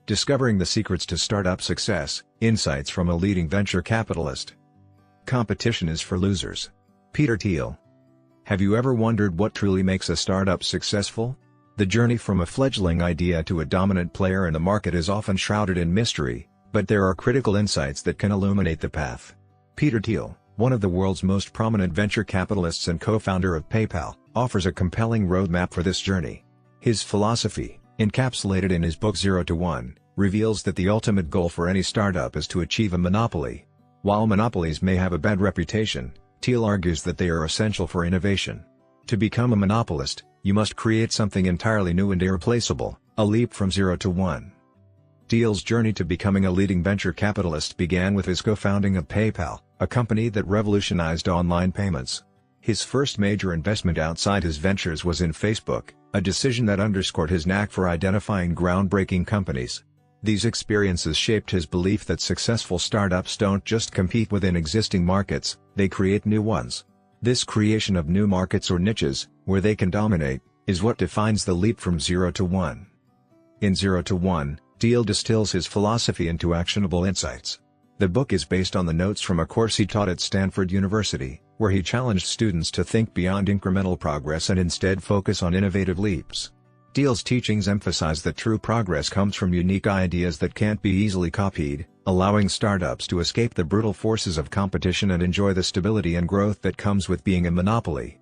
Discovering the secrets to startup success, insights from a leading venture capitalist. Competition is for losers. Peter Thiel. Have you ever wondered what truly makes a startup successful? The journey from a fledgling idea to a dominant player in the market is often shrouded in mystery, but there are critical insights that can illuminate the path. Peter Thiel, one of the world's most prominent venture capitalists and co-founder of PayPal, offers a compelling roadmap for this journey. His philosophy, encapsulated in his book 0 to 1, reveals that the ultimate goal for any startup is to achieve a monopoly. While monopolies may have a bad reputation, Thiel argues that they are essential for innovation. To become a monopolist, you must create something entirely new and irreplaceable, a leap from 0 to 1. Thiel's journey to becoming a leading venture capitalist began with his co-founding of PayPal, a company that revolutionized online payments. His first major investment outside his ventures was in Facebook, a decision that underscored his knack for identifying groundbreaking companies. These experiences shaped his belief that successful startups don't just compete within existing markets, they create new ones. This creation of new markets or niches, where they can dominate, is what defines the leap from 0 to 1. In 0 to 1, Thiel distills his philosophy into actionable insights. The book is based on the notes from a course he taught at Stanford University, where he challenged students to think beyond incremental progress and instead focus on innovative leaps. Thiel's teachings emphasize that true progress comes from unique ideas that can't be easily copied, allowing startups to escape the brutal forces of competition and enjoy the stability and growth that comes with being a monopoly.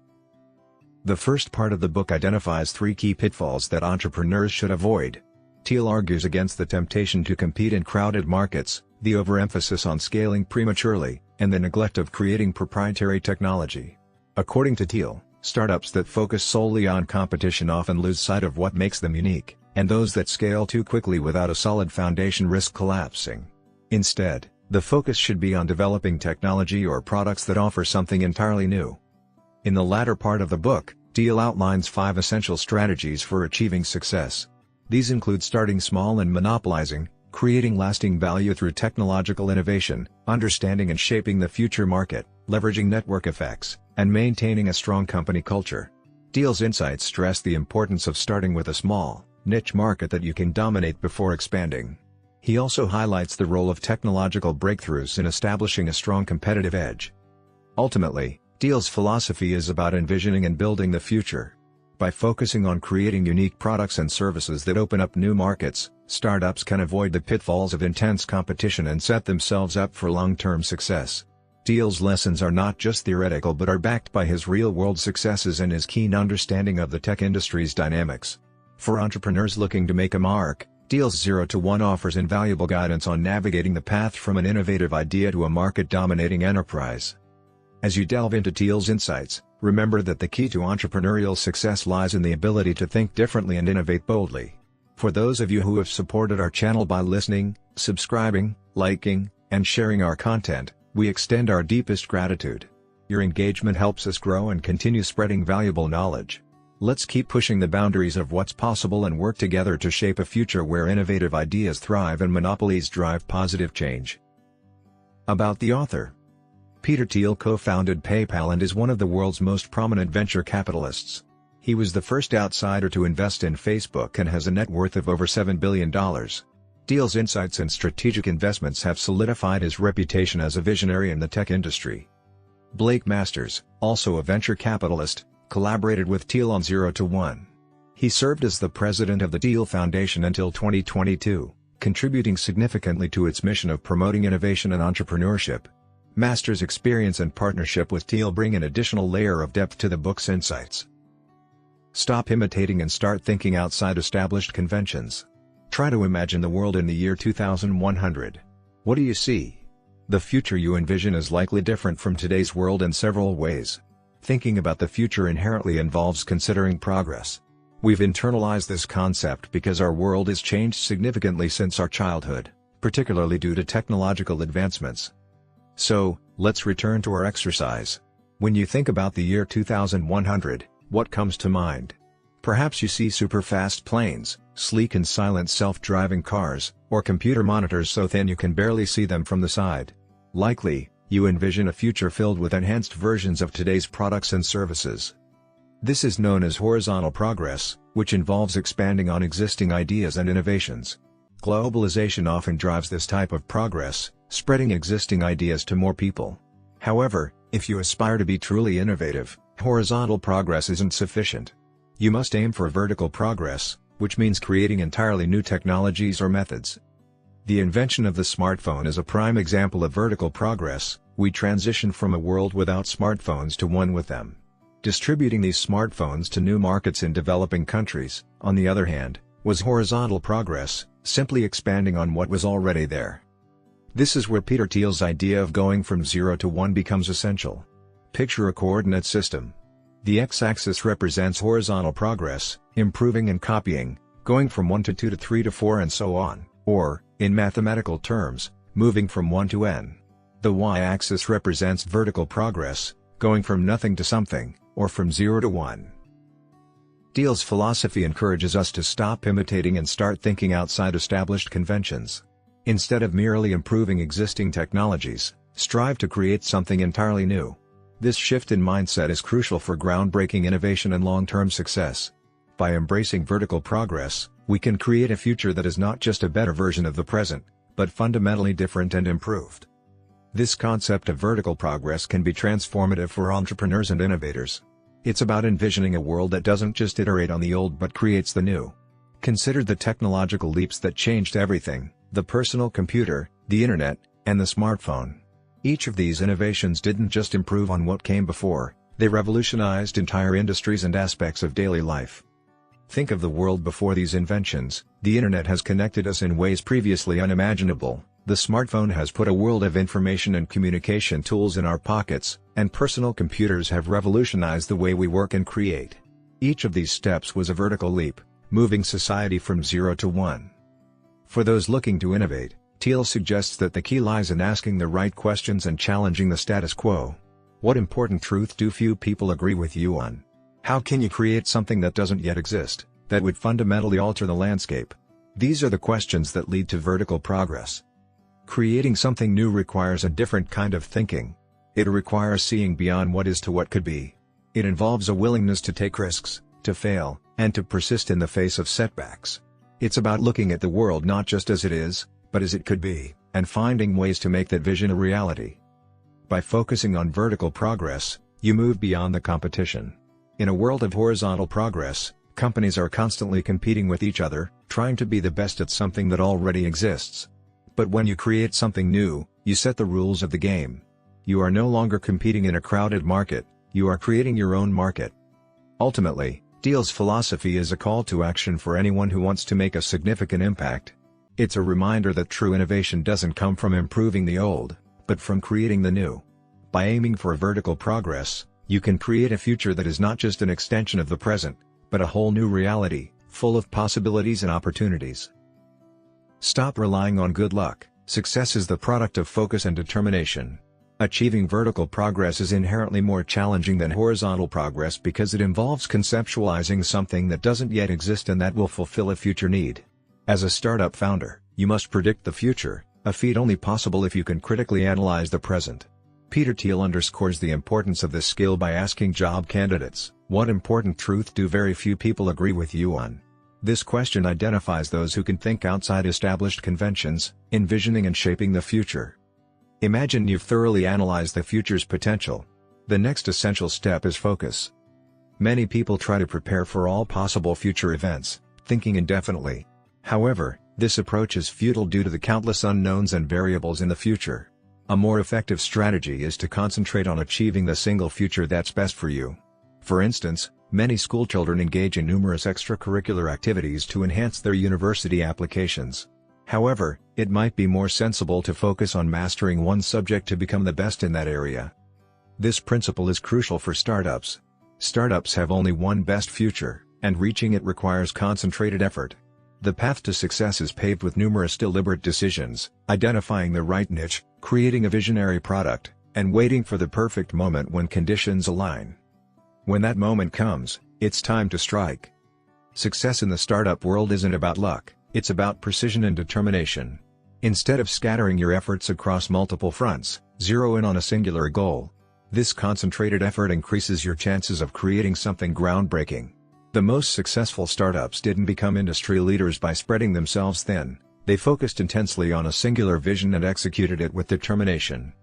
The first part of the book identifies 3 key pitfalls that entrepreneurs should avoid. Thiel argues against the temptation to compete in crowded markets, the overemphasis on scaling prematurely, and the neglect of creating proprietary technology. According to Thiel, startups that focus solely on competition often lose sight of what makes them unique, and those that scale too quickly without a solid foundation risk collapsing. Instead, the focus should be on developing technology or products that offer something entirely new. In the latter part of the book, Thiel outlines 5 essential strategies for achieving success. These include starting small and monopolizing, creating lasting value through technological innovation, understanding and shaping the future market, leveraging network effects, and maintaining a strong company culture. Thiel's insights stress the importance of starting with a small, niche market that you can dominate before expanding. He also highlights the role of technological breakthroughs in establishing a strong competitive edge. Ultimately, Thiel's philosophy is about envisioning and building the future. By focusing on creating unique products and services that open up new markets, startups can avoid the pitfalls of intense competition and set themselves up for long-term success. Thiel's lessons are not just theoretical but are backed by his real-world successes and his keen understanding of the tech industry's dynamics. For entrepreneurs looking to make a mark, Thiel's 0 to 1 offers invaluable guidance on navigating the path from an innovative idea to a market-dominating enterprise. As you delve into Thiel's insights, remember that the key to entrepreneurial success lies in the ability to think differently and innovate boldly. For those of you who have supported our channel by listening, subscribing, liking, and sharing our content, we extend our deepest gratitude. Your engagement helps us grow and continue spreading valuable knowledge. Let's keep pushing the boundaries of what's possible and work together to shape a future where innovative ideas thrive and monopolies drive positive change. About the author. Peter Thiel co-founded PayPal and is one of the world's most prominent venture capitalists. He was the first outsider to invest in Facebook and has a net worth of over $7 billion. Thiel's insights and strategic investments have solidified his reputation as a visionary in the tech industry. Blake Masters, also a venture capitalist, collaborated with Thiel on 0 to 1. He served as the president of the Thiel Foundation until 2022, contributing significantly to its mission of promoting innovation and entrepreneurship. Masters' experience and partnership with Thiel bring an additional layer of depth to the book's insights. Stop imitating and start thinking outside established conventions. Try to imagine the world in the year 2100. What do you see? The future you envision is likely different from today's world in several ways. Thinking about the future inherently involves considering progress. We've internalized this concept because our world has changed significantly since our childhood, particularly due to technological advancements. So, let's return to our exercise. When you think about the year 2100, what comes to mind? Perhaps you see super-fast planes, sleek and silent self-driving cars, or computer monitors so thin you can barely see them from the side. Likely, you envision a future filled with enhanced versions of today's products and services. This is known as horizontal progress, which involves expanding on existing ideas and innovations. Globalization often drives this type of progress, spreading existing ideas to more people. However, if you aspire to be truly innovative, horizontal progress isn't sufficient. You must aim for vertical progress, which means creating entirely new technologies or methods. The invention of the smartphone is a prime example of vertical progress. We transitioned from a world without smartphones to one with them. Distributing these smartphones to new markets in developing countries, on the other hand, was horizontal progress, simply expanding on what was already there. This is where Peter Thiel's idea of going from 0 to 1 becomes essential. Picture a coordinate system. The x-axis represents horizontal progress, improving and copying, going from 1 to 2 to 3 to 4 and so on, or, in mathematical terms, moving from 1 to n. The y-axis represents vertical progress, going from nothing to something, or from 0 to 1. Thiel's philosophy encourages us to stop imitating and start thinking outside established conventions. Instead of merely improving existing technologies, strive to create something entirely new. This shift in mindset is crucial for groundbreaking innovation and long-term success. By embracing vertical progress, we can create a future that is not just a better version of the present, but fundamentally different and improved. This concept of vertical progress can be transformative for entrepreneurs and innovators. It's about envisioning a world that doesn't just iterate on the old but creates the new. Consider the technological leaps that changed everything: the personal computer, the internet, and the smartphone. Each of these innovations didn't just improve on what came before, they revolutionized entire industries and aspects of daily life. Think of the world before these inventions. The internet has connected us in ways previously unimaginable. The smartphone has put a world of information and communication tools in our pockets, and personal computers have revolutionized the way we work and create. Each of these steps was a vertical leap, moving society from 0 to 1. For those looking to innovate, Thiel suggests that the key lies in asking the right questions and challenging the status quo. What important truth do few people agree with you on? How can you create something that doesn't yet exist, that would fundamentally alter the landscape? These are the questions that lead to vertical progress. Creating something new requires a different kind of thinking. It requires seeing beyond what is to what could be. It involves a willingness to take risks, to fail, and to persist in the face of setbacks. It's about looking at the world not just as it is, but as it could be, and finding ways to make that vision a reality. By focusing on vertical progress, you move beyond the competition. In a world of horizontal progress, companies are constantly competing with each other, trying to be the best at something that already exists. But when you create something new, you set the rules of the game. You are no longer competing in a crowded market, you are creating your own market. Ultimately, Thiel's philosophy is a call to action for anyone who wants to make a significant impact. It's a reminder that true innovation doesn't come from improving the old, but from creating the new. By aiming for vertical progress, you can create a future that is not just an extension of the present, but a whole new reality, full of possibilities and opportunities. Stop relying on good luck. Success is the product of focus and determination. Achieving vertical progress is inherently more challenging than horizontal progress because it involves conceptualizing something that doesn't yet exist and that will fulfill a future need. As a startup founder, you must predict the future, a feat only possible if you can critically analyze the present. Peter Thiel underscores the importance of this skill by asking job candidates, what important truth do very few people agree with you on? This question identifies those who can think outside established conventions, envisioning and shaping the future. Imagine you've thoroughly analyzed the future's potential. The next essential step is focus. Many people try to prepare for all possible future events, thinking indefinitely. However, this approach is futile due to the countless unknowns and variables in the future. A more effective strategy is to concentrate on achieving the single future that's best for you. For instance, many schoolchildren engage in numerous extracurricular activities to enhance their university applications. However, it might be more sensible to focus on mastering one subject to become the best in that area. This principle is crucial for startups. Startups have only one best future, and reaching it requires concentrated effort. The path to success is paved with numerous deliberate decisions, identifying the right niche, creating a visionary product, and waiting for the perfect moment when conditions align. When that moment comes, it's time to strike. Success in the startup world isn't about luck, it's about precision and determination. Instead of scattering your efforts across multiple fronts, zero in on a singular goal. This concentrated effort increases your chances of creating something groundbreaking. The most successful startups didn't become industry leaders by spreading themselves thin, They focused intensely on a singular vision and executed it with determination.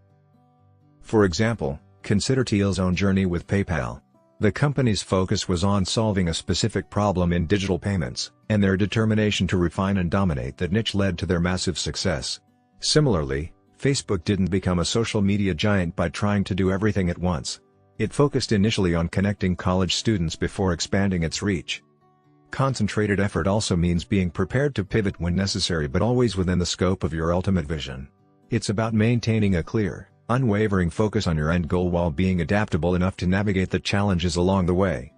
For example, consider Thiel's own journey with PayPal. The company's focus was on solving a specific problem in digital payments, and their determination to refine and dominate that niche led to their massive success. Similarly, Facebook didn't become a social media giant by trying to do everything at once. It focused initially on connecting college students before expanding its reach. Concentrated effort also means being prepared to pivot when necessary but always within the scope of your ultimate vision. It's about maintaining a clear, unwavering focus on your end goal while being adaptable enough to navigate the challenges along the way.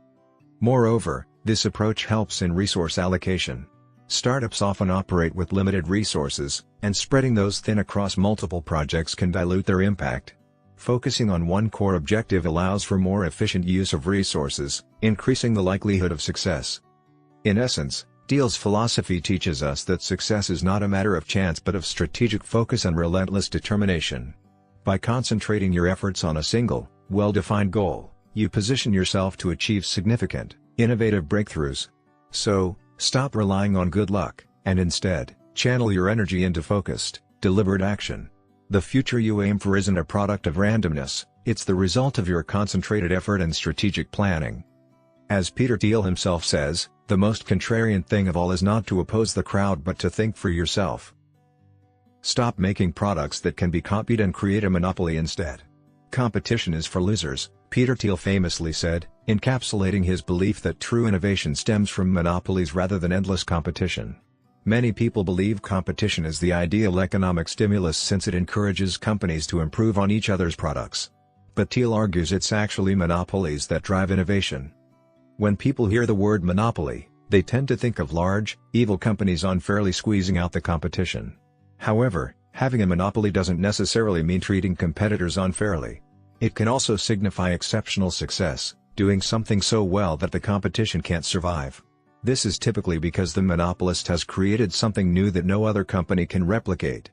Moreover, this approach helps in resource allocation. Startups often operate with limited resources, and spreading those thin across multiple projects can dilute their impact. Focusing on one core objective allows for more efficient use of resources, increasing the likelihood of success. In essence, Thiel's philosophy teaches us that success is not a matter of chance but of strategic focus and relentless determination. By concentrating your efforts on a single, well-defined goal, you position yourself to achieve significant, innovative breakthroughs. So, stop relying on good luck, and instead, channel your energy into focused, deliberate action. The future you aim for isn't a product of randomness, it's the result of your concentrated effort and strategic planning. As Peter Thiel himself says, the most contrarian thing of all is not to oppose the crowd but to think for yourself. Stop making products that can be copied and create a monopoly instead. Competition is for losers, Peter Thiel famously said, encapsulating his belief that true innovation stems from monopolies rather than endless competition. Many people believe competition is the ideal economic stimulus since it encourages companies to improve on each other's products. But Thiel argues it's actually monopolies that drive innovation. When people hear the word monopoly, they tend to think of large, evil companies unfairly squeezing out the competition. However, having a monopoly doesn't necessarily mean treating competitors unfairly. It can also signify exceptional success, doing something so well that the competition can't survive. This is typically because the monopolist has created something new that no other company can replicate.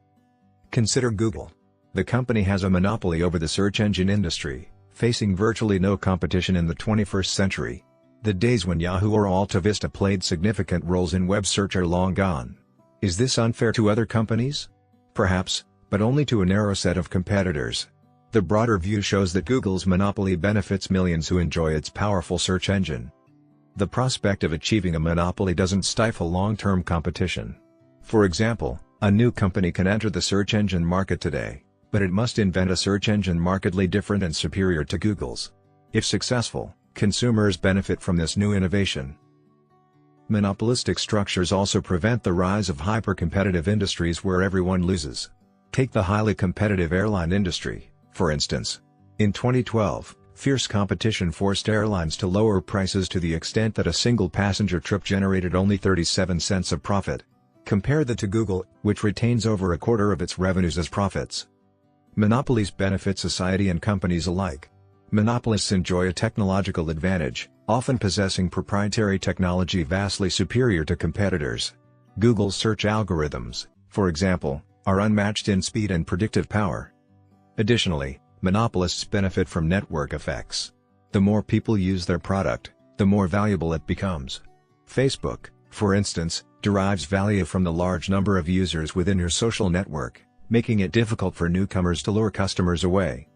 Consider Google. The company has a monopoly over the search engine industry, facing virtually no competition in the 21st century. The days when Yahoo or Alta Vista played significant roles in web search are long gone. Is this unfair to other companies? Perhaps, but only to a narrow set of competitors. The broader view shows that Google's monopoly benefits millions who enjoy its powerful search engine. The prospect of achieving a monopoly doesn't stifle long-term competition. For example, a new company can enter the search engine market today, but it must invent a search engine markedly different and superior to Google's. If successful, consumers benefit from this new innovation. Monopolistic structures also prevent the rise of hyper-competitive industries where everyone loses. Take the highly competitive airline industry, for instance. In 2012, fierce competition forced airlines to lower prices to the extent that a single passenger trip generated only 37 cents of profit. Compare that to Google, which retains over a quarter of its revenues as profits. Monopolies benefit society and companies alike. Monopolists enjoy a technological advantage, often possessing proprietary technology vastly superior to competitors. Google's search algorithms, for example, are unmatched in speed and predictive power. Additionally, monopolists benefit from network effects. The more people use their product, the more valuable it becomes. Facebook, for instance, derives value from the large number of users within your social network, making it difficult for newcomers to lure customers away.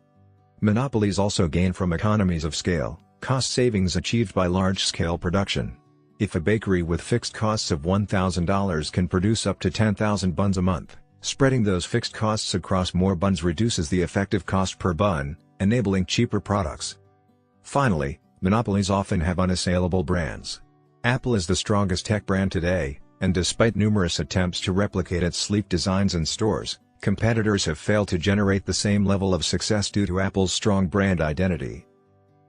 Monopolies also gain from economies of scale, cost savings achieved by large-scale production. If a bakery with fixed costs of $1,000 can produce up to 10,000 buns a month, spreading those fixed costs across more buns reduces the effective cost per bun, enabling cheaper products. Finally, monopolies often have unassailable brands. Apple is the strongest tech brand today, and despite numerous attempts to replicate its sleek designs in stores, competitors have failed to generate the same level of success due to Apple's strong brand identity.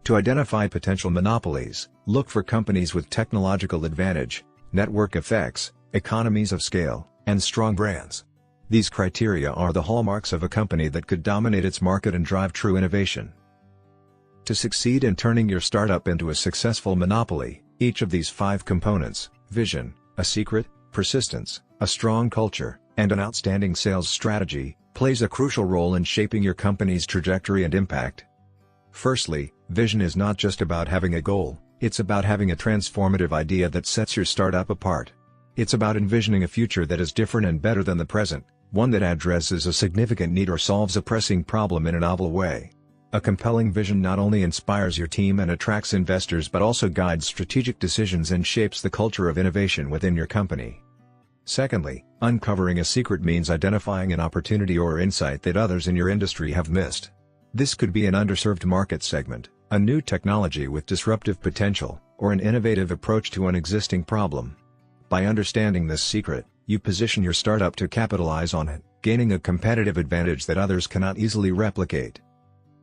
To identify potential monopolies, look for companies with technological advantage, network effects, economies of scale, and strong brands. These criteria are the hallmarks of a company that could dominate its market and drive true innovation. To succeed in turning your startup into a successful monopoly, each of these 5 components, vision, a secret, persistence, a strong culture, and an outstanding sales strategy, plays a crucial role in shaping your company's trajectory and impact. Firstly, vision is not just about having a goal, it's about having a transformative idea that sets your startup apart. It's about envisioning a future that is different and better than the present, one that addresses a significant need or solves a pressing problem in a novel way. A compelling vision not only inspires your team and attracts investors but also guides strategic decisions and shapes the culture of innovation within your company. Secondly, uncovering a secret means identifying an opportunity or insight that others in your industry have missed. This could be an underserved market segment, a new technology with disruptive potential, or an innovative approach to an existing problem. By understanding this secret, you position your startup to capitalize on it, gaining a competitive advantage that others cannot easily replicate.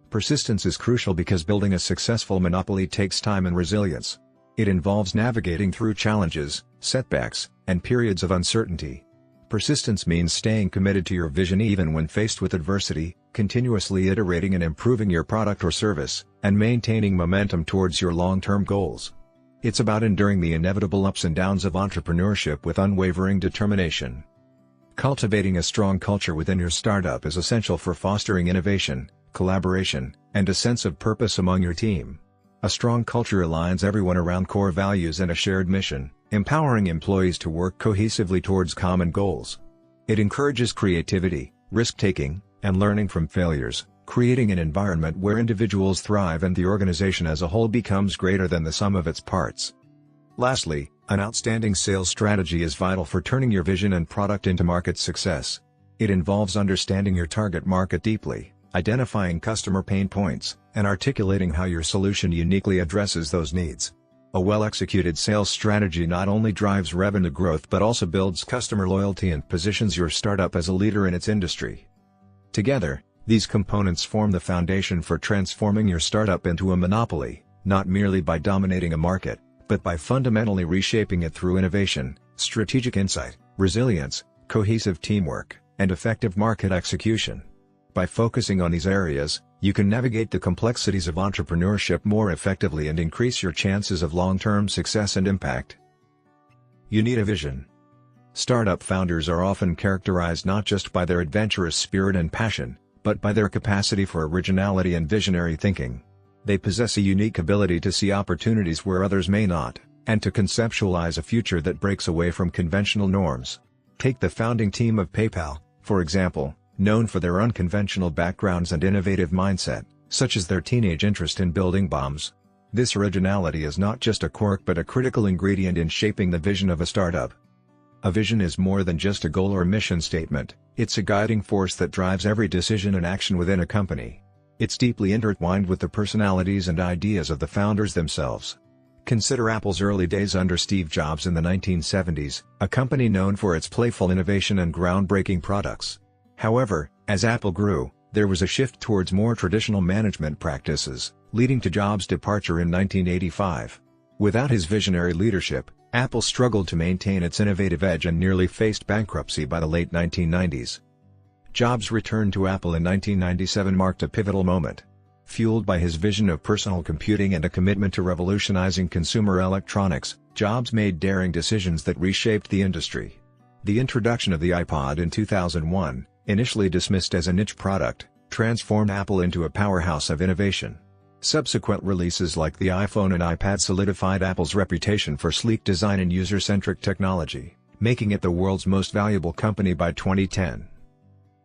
Persistence is crucial because building a successful monopoly takes time and resilience. It involves navigating through challenges, setbacks, and periods of uncertainty. Persistence means staying committed to your vision even when faced with adversity, continuously iterating and improving your product or service, and maintaining momentum towards your long-term goals. It's about enduring the inevitable ups and downs of entrepreneurship with unwavering determination. Cultivating a strong culture within your startup is essential for fostering innovation, collaboration, and a sense of purpose among your team. A strong culture aligns everyone around core values and a shared mission, empowering employees to work cohesively towards common goals. It encourages creativity, risk-taking, and learning from failures, creating an environment where individuals thrive and the organization as a whole becomes greater than the sum of its parts. Lastly, an outstanding sales strategy is vital for turning your vision and product into market success. It involves understanding your target market deeply, identifying customer pain points, and articulating how your solution uniquely addresses those needs. A well-executed sales strategy not only drives revenue growth but also builds customer loyalty and positions your startup as a leader in its industry. Together, these components form the foundation for transforming your startup into a monopoly, not merely by dominating a market, but by fundamentally reshaping it through innovation, strategic insight, resilience, cohesive teamwork, and effective market execution. By focusing on these areas, you can navigate the complexities of entrepreneurship more effectively and increase your chances of long-term success and impact. You need a vision. Startup founders are often characterized not just by their adventurous spirit and passion, but by their capacity for originality and visionary thinking. They possess a unique ability to see opportunities where others may not, and to conceptualize a future that breaks away from conventional norms. Take the founding team of PayPal, for example, known for their unconventional backgrounds and innovative mindset, such as their teenage interest in building bombs. This originality is not just a quirk but a critical ingredient in shaping the vision of a startup. A vision is more than just a goal or mission statement, it's a guiding force that drives every decision and action within a company. It's deeply intertwined with the personalities and ideas of the founders themselves. Consider Apple's early days under Steve Jobs in the 1970s, a company known for its playful innovation and groundbreaking products. However, as Apple grew, there was a shift towards more traditional management practices, leading to Jobs' departure in 1985. Without his visionary leadership, Apple struggled to maintain its innovative edge and nearly faced bankruptcy by the late 1990s. Jobs' return to Apple in 1997 marked a pivotal moment. Fueled by his vision of personal computing and a commitment to revolutionizing consumer electronics, Jobs made daring decisions that reshaped the industry. The introduction of the iPod in 2001, initially dismissed as a niche product, transformed Apple into a powerhouse of innovation. Subsequent releases like the iPhone and iPad solidified Apple's reputation for sleek design and user-centric technology, making it the world's most valuable company by 2010.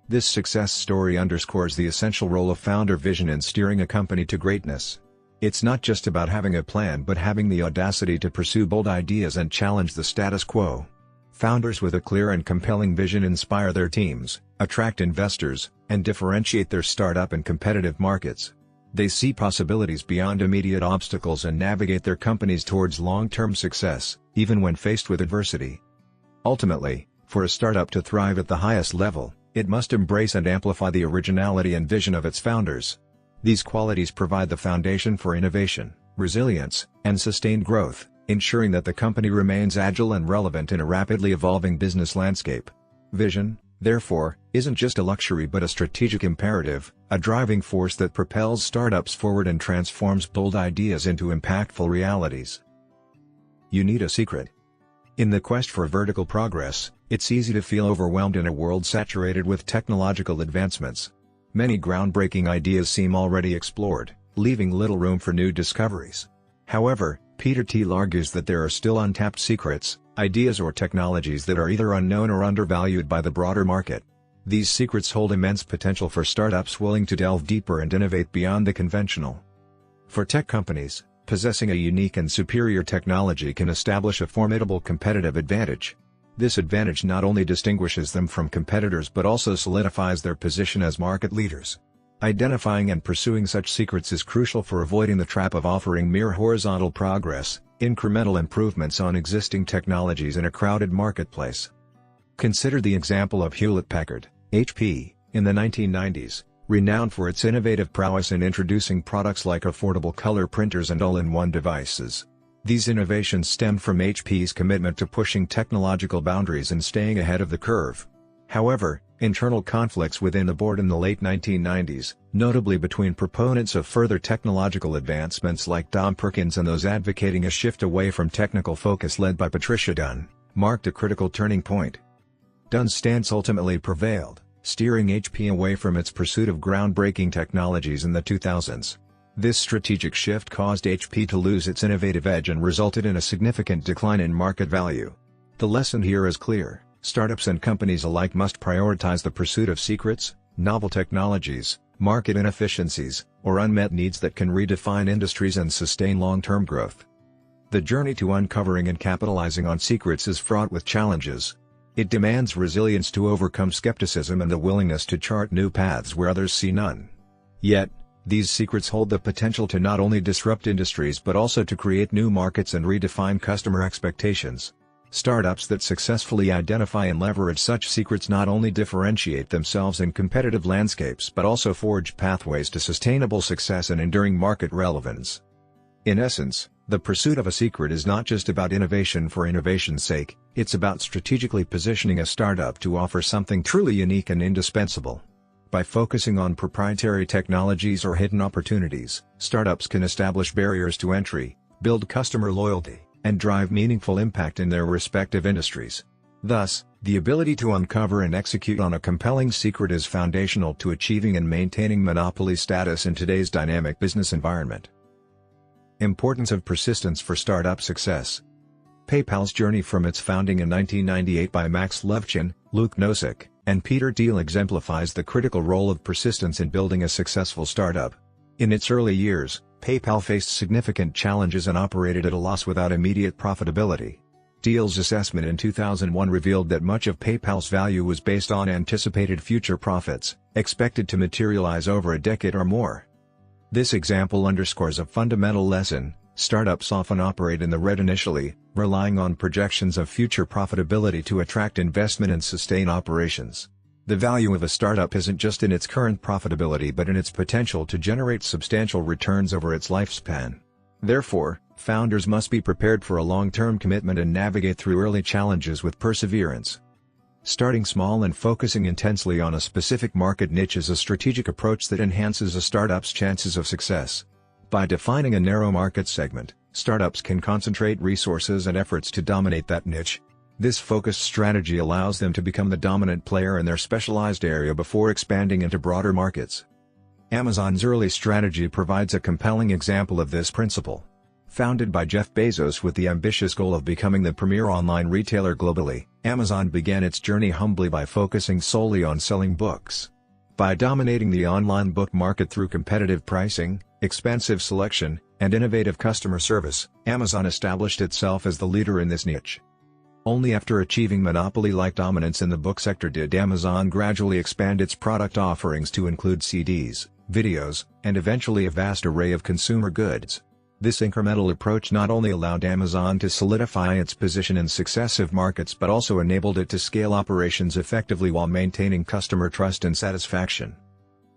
This success story underscores the essential role of founder vision in steering a company to greatness. It's not just about having a plan but having the audacity to pursue bold ideas and challenge the status quo. Founders with a clear and compelling vision inspire their teams, attract investors, and differentiate their startup in competitive markets. They see possibilities beyond immediate obstacles and navigate their companies towards long-term success, even when faced with adversity. Ultimately, for a startup to thrive at the highest level, it must embrace and amplify the originality and vision of its founders. These qualities provide the foundation for innovation, resilience, and sustained growth, ensuring that the company remains agile and relevant in a rapidly evolving business landscape. Vision, therefore, isn't just a luxury but a strategic imperative, a driving force that propels startups forward and transforms bold ideas into impactful realities. You need a secret. In the quest for vertical progress, it's easy to feel overwhelmed in a world saturated with technological advancements. Many groundbreaking ideas seem already explored, leaving little room for new discoveries. However, Peter Thiel argues that there are still untapped secrets, ideas or technologies that are either unknown or undervalued by the broader market. These secrets hold immense potential for startups willing to delve deeper and innovate beyond the conventional. For tech companies, possessing a unique and superior technology can establish a formidable competitive advantage. This advantage not only distinguishes them from competitors but also solidifies their position as market leaders. Identifying and pursuing such secrets is crucial for avoiding the trap of offering mere horizontal progress, incremental improvements on existing technologies in a crowded marketplace. Consider the example of Hewlett-Packard, HP, in the 1990s, renowned for its innovative prowess in introducing products like affordable color printers and all-in-one devices. These innovations stemmed from HP's commitment to pushing technological boundaries and staying ahead of the curve. However, internal conflicts within the board in the late 1990s, notably between proponents of further technological advancements like Don Perkins and those advocating a shift away from technical focus led by Patricia Dunn, marked a critical turning point. Dunn's stance ultimately prevailed, steering HP away from its pursuit of groundbreaking technologies in the 2000s. This strategic shift caused HP to lose its innovative edge and resulted in a significant decline in market value. The lesson here is clear: startups and companies alike must prioritize the pursuit of secrets, novel technologies, market inefficiencies, or unmet needs that can redefine industries and sustain long-term growth. The journey to uncovering and capitalizing on secrets is fraught with challenges. It demands resilience to overcome skepticism and the willingness to chart new paths where others see none. Yet, these secrets hold the potential to not only disrupt industries but also to create new markets and redefine customer expectations. Startups that successfully identify and leverage such secrets not only differentiate themselves in competitive landscapes but also forge pathways to sustainable success and enduring market relevance. In essence, the pursuit of a secret is not just about innovation for innovation's sake, it's about strategically positioning a startup to offer something truly unique and indispensable. By focusing on proprietary technologies or hidden opportunities, startups can establish barriers to entry, build customer loyalty, and drive meaningful impact in their respective industries. Thus, the ability to uncover and execute on a compelling secret is foundational to achieving and maintaining monopoly status in today's dynamic business environment. Importance of persistence for startup success. PayPal's journey from its founding in 1998 by Max Levchin, Luke Nosek, and Peter Thiel exemplifies the critical role of persistence in building a successful startup. In its early years, PayPal faced significant challenges and operated at a loss without immediate profitability. Thiel's assessment in 2001 revealed that much of PayPal's value was based on anticipated future profits, expected to materialize over a decade or more. This example underscores a fundamental lesson: startups often operate in the red initially, relying on projections of future profitability to attract investment and sustain operations. The value of a startup isn't just in its current profitability but in its potential to generate substantial returns over its lifespan. Therefore, founders must be prepared for a long-term commitment and navigate through early challenges with perseverance. Starting small and focusing intensely on a specific market niche is a strategic approach that enhances a startup's chances of success. By defining a narrow market segment, startups can concentrate resources and efforts to dominate that niche. This focused strategy allows them to become the dominant player in their specialized area before expanding into broader markets. Amazon's early strategy provides a compelling example of this principle. Founded by Jeff Bezos with the ambitious goal of becoming the premier online retailer globally, Amazon began its journey humbly by focusing solely on selling books. By dominating the online book market through competitive pricing, expansive selection, and innovative customer service, Amazon established itself as the leader in this niche. Only after achieving monopoly-like dominance in the book sector did Amazon gradually expand its product offerings to include CDs, videos, and eventually a vast array of consumer goods. This incremental approach not only allowed Amazon to solidify its position in successive markets but also enabled it to scale operations effectively while maintaining customer trust and satisfaction.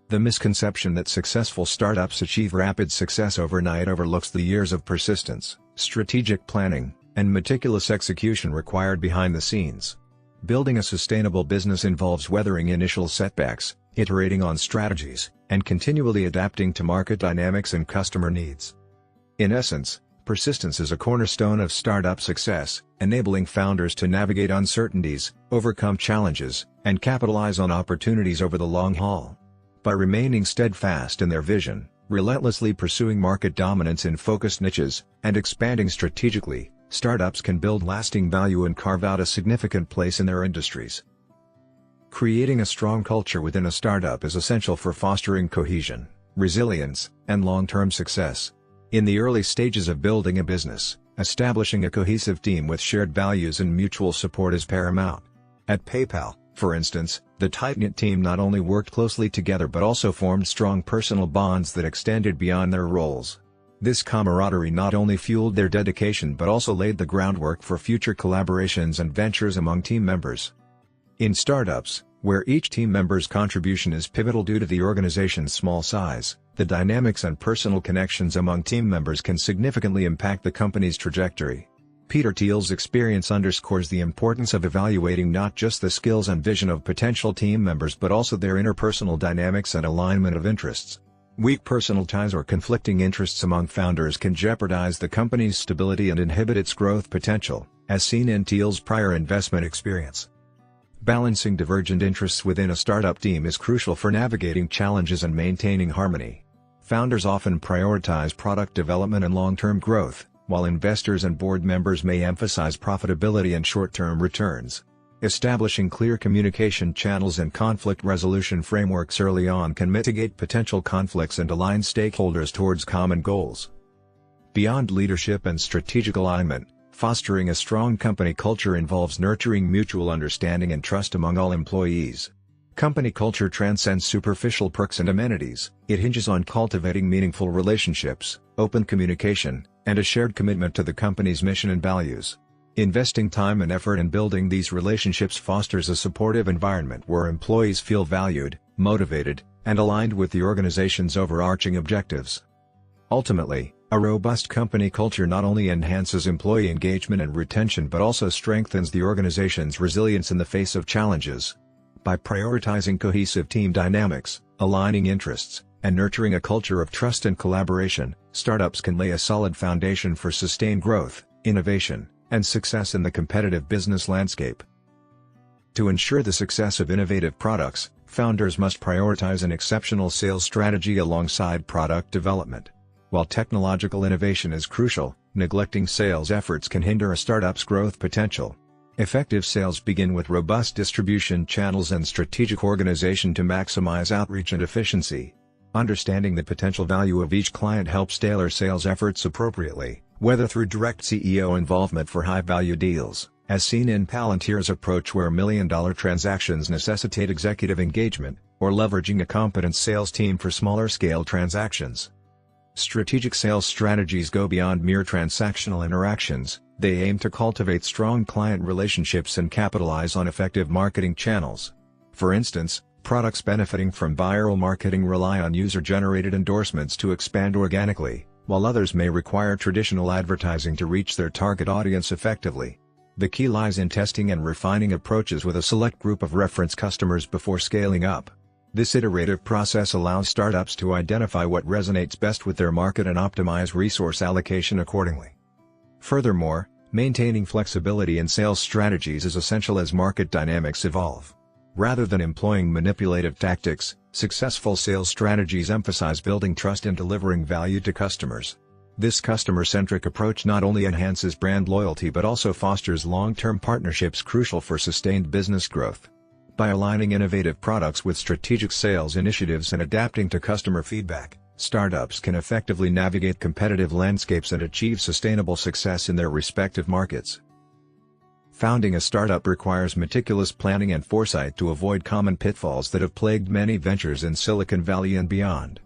The misconception that successful startups achieve rapid success overnight overlooks the years of persistence, strategic planning, and meticulous execution required behind the scenes. Building a sustainable business involves weathering initial setbacks, iterating on strategies, and continually adapting to market dynamics and customer needs. In essence, persistence is a cornerstone of startup success, enabling founders to navigate uncertainties, overcome challenges, and capitalize on opportunities over the long haul. By remaining steadfast in their vision, relentlessly pursuing market dominance in focused niches, and expanding strategically, Startups can build lasting value and carve out a significant place in their industries. Creating a strong culture within a startup is essential for fostering cohesion, resilience, and long-term success. In the early stages of building a business, establishing a cohesive team with shared values and mutual support is paramount. At PayPal, for instance, the tight-knit team not only worked closely together but also formed strong personal bonds that extended beyond their roles. This camaraderie not only fueled their dedication but also laid the groundwork for future collaborations and ventures among team members. In startups, where each team member's contribution is pivotal due to the organization's small size, the dynamics and personal connections among team members can significantly impact the company's trajectory. Peter Thiel's experience underscores the importance of evaluating not just the skills and vision of potential team members but also their interpersonal dynamics and alignment of interests. Weak personal ties or conflicting interests among founders can jeopardize the company's stability and inhibit its growth potential, as seen in Thiel's prior investment experience. Balancing divergent interests within a startup team is crucial for navigating challenges and maintaining harmony. Founders often prioritize product development and long-term growth, while investors and board members may emphasize profitability and short-term returns. Establishing clear communication channels and conflict resolution frameworks early on can mitigate potential conflicts and align stakeholders towards common goals. Beyond leadership and strategic alignment, fostering a strong company culture involves nurturing mutual understanding and trust among all employees. Company culture transcends superficial perks and amenities. It hinges on cultivating meaningful relationships, open communication, and a shared commitment to the company's mission and values. Investing time and effort in building these relationships fosters a supportive environment where employees feel valued, motivated, and aligned with the organization's overarching objectives. Ultimately, a robust company culture not only enhances employee engagement and retention but also strengthens the organization's resilience in the face of challenges. By prioritizing cohesive team dynamics, aligning interests, and nurturing a culture of trust and collaboration, startups can lay a solid foundation for sustained growth, innovation, and success in the competitive business landscape. To ensure the success of innovative products, founders must prioritize an exceptional sales strategy alongside product development. While technological innovation is crucial, neglecting sales efforts can hinder a startup's growth potential. Effective sales begin with robust distribution channels and strategic organization to maximize outreach and efficiency. Understanding the potential value of each client helps tailor sales efforts appropriately, whether through direct CEO involvement for high-value deals, as seen in Palantir's approach where million-dollar transactions necessitate executive engagement, or leveraging a competent sales team for smaller-scale transactions. Strategic sales strategies go beyond mere transactional interactions. They aim to cultivate strong client relationships and capitalize on effective marketing channels. For instance, products benefiting from viral marketing rely on user-generated endorsements to expand organically, while others may require traditional advertising to reach their target audience effectively. The key lies in testing and refining approaches with a select group of reference customers before scaling up. This iterative process allows startups to identify what resonates best with their market and optimize resource allocation accordingly. Furthermore, maintaining flexibility in sales strategies is essential as market dynamics evolve. Rather than employing manipulative tactics, successful sales strategies emphasize building trust and delivering value to customers. This customer-centric approach not only enhances brand loyalty but also fosters long-term partnerships crucial for sustained business growth. By aligning innovative products with strategic sales initiatives and adapting to customer feedback, startups can effectively navigate competitive landscapes and achieve sustainable success in their respective markets. Founding a startup requires meticulous planning and foresight to avoid common pitfalls that have plagued many ventures in Silicon Valley and beyond.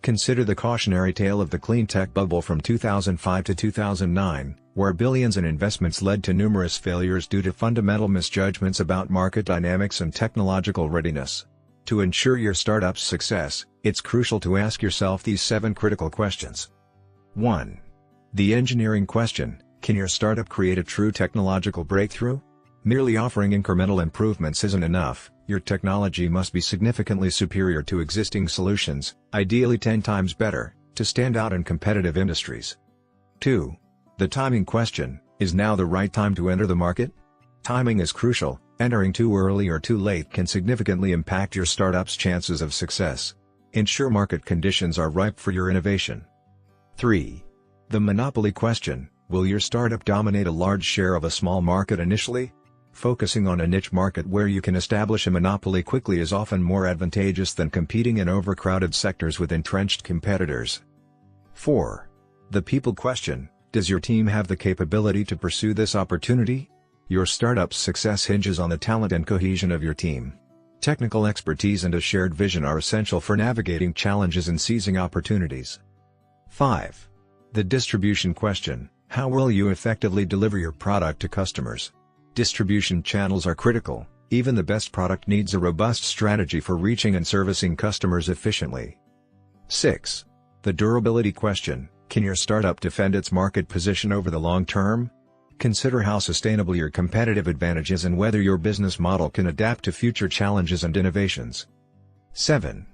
Consider the cautionary tale of the clean tech bubble from 2005 to 2009, where billions in investments led to numerous failures due to fundamental misjudgments about market dynamics and technological readiness. To ensure your startup's success, it's crucial to ask yourself these 7 critical questions. 1. The engineering question: can your startup create a true technological breakthrough? Merely offering incremental improvements isn't enough. Your technology must be significantly superior to existing solutions, ideally 10 times better, to stand out in competitive industries. 2. The timing question: is now the right time to enter the market? Timing is crucial. Entering too early or too late can significantly impact your startup's chances of success. Ensure market conditions are ripe for your innovation. 3. The monopoly question: Will your startup dominate a large share of a small market initially? Focusing on a niche market where you can establish a monopoly quickly is often more advantageous than competing in overcrowded sectors with entrenched competitors. 4. The people question: does your team have the capability to pursue this opportunity? Your startup's success hinges on the talent and cohesion of your team. Technical expertise and a shared vision are essential for navigating challenges and seizing opportunities. 5. The distribution question: how will you effectively deliver your product to customers? Distribution channels are critical. Even the best product needs a robust strategy for reaching and servicing customers efficiently. 6. The durability question: can your startup defend its market position over the long term? Consider how sustainable your competitive advantage is and whether your business model can adapt to future challenges and innovations. 7.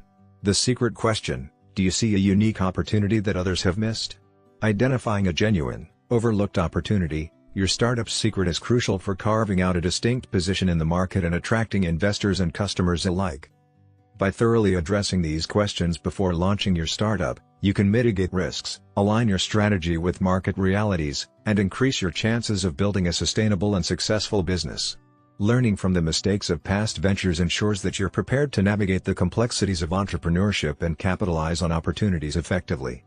The secret question: do you see a unique opportunity that others have missed? Identifying a genuine, overlooked opportunity, your startup's secret, is crucial for carving out a distinct position in the market and attracting investors and customers alike. By thoroughly addressing these questions before launching your startup, you can mitigate risks, align your strategy with market realities, and increase your chances of building a sustainable and successful business. Learning from the mistakes of past ventures ensures that you're prepared to navigate the complexities of entrepreneurship and capitalize on opportunities effectively.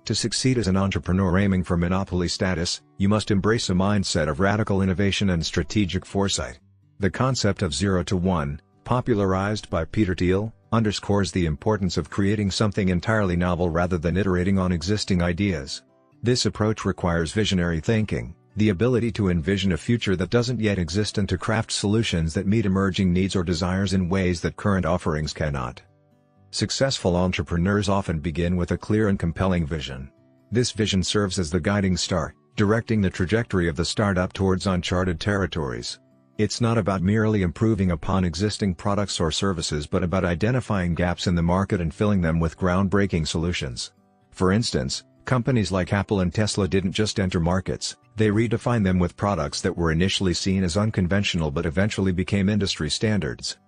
To succeed as an entrepreneur aiming for monopoly status, you must embrace a mindset of radical innovation and strategic foresight. The concept of 0 to 1, popularized by Peter Thiel, underscores the importance of creating something entirely novel rather than iterating on existing ideas. This approach requires visionary thinking, the ability to envision a future that doesn't yet exist and to craft solutions that meet emerging needs or desires in ways that current offerings cannot. Successful entrepreneurs often begin with a clear and compelling vision. This vision serves as the guiding star, directing the trajectory of the startup towards uncharted territories. It's not about merely improving upon existing products or services but about identifying gaps in the market and filling them with groundbreaking solutions. For instance, companies like Apple and Tesla didn't just enter markets, they redefined them with products that were initially seen as unconventional but eventually became industry standards.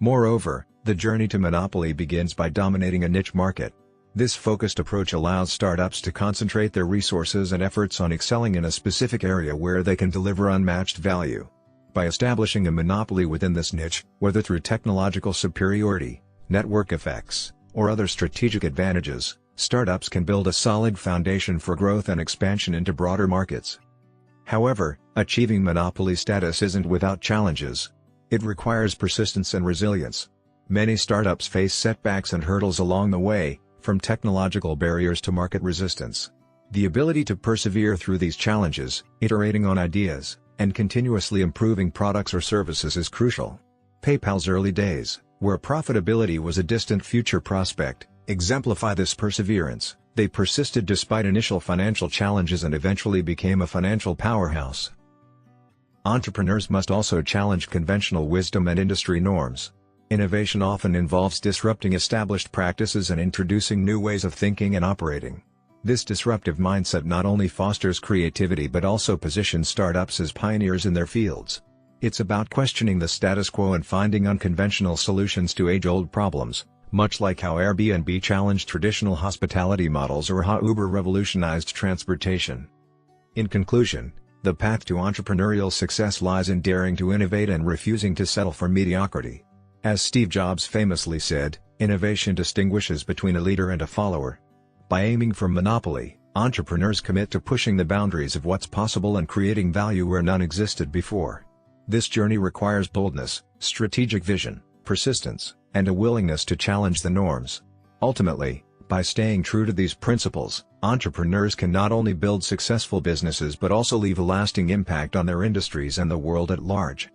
Moreover, the journey to monopoly begins by dominating a niche market. This focused approach allows startups to concentrate their resources and efforts on excelling in a specific area where they can deliver unmatched value. By establishing a monopoly within this niche, whether through technological superiority, network effects, or other strategic advantages, startups can build a solid foundation for growth and expansion into broader markets. However, achieving monopoly status isn't without challenges. It requires persistence and resilience. Many startups face setbacks and hurdles along the way, from technological barriers to market resistance. The ability to persevere through these challenges, iterating on ideas, and continuously improving products or services is crucial. PayPal's early days, where profitability was a distant future prospect, exemplify this perseverance. They persisted despite initial financial challenges and eventually became a financial powerhouse. Entrepreneurs must also challenge conventional wisdom and industry norms. Innovation often involves disrupting established practices and introducing new ways of thinking and operating. This disruptive mindset not only fosters creativity but also positions startups as pioneers in their fields. It's about questioning the status quo and finding unconventional solutions to age-old problems, much like how Airbnb challenged traditional hospitality models or how Uber revolutionized transportation. In conclusion, the path to entrepreneurial success lies in daring to innovate and refusing to settle for mediocrity. As Steve Jobs famously said, innovation distinguishes between a leader and a follower. By aiming for monopoly, entrepreneurs commit to pushing the boundaries of what's possible and creating value where none existed before. This journey requires boldness, strategic vision, persistence, and a willingness to challenge the norms. Ultimately, by staying true to these principles, entrepreneurs can not only build successful businesses but also leave a lasting impact on their industries and the world at large.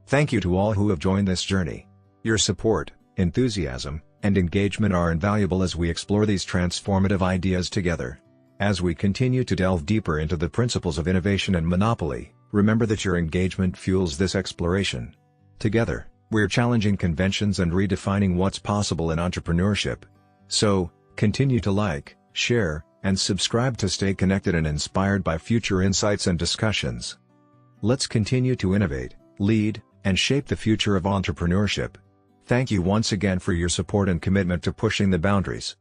Thank you to all who have joined this journey. Your support, enthusiasm, and engagement are invaluable as we explore these transformative ideas together. As we continue to delve deeper into the principles of innovation and monopoly, remember that your engagement fuels this exploration. Together, we're challenging conventions and redefining what's possible in entrepreneurship. So, continue to like, share, and subscribe to stay connected and inspired by future insights and discussions. Let's continue to innovate, lead, and shape the future of entrepreneurship. Thank you once again for your support and commitment to pushing the boundaries.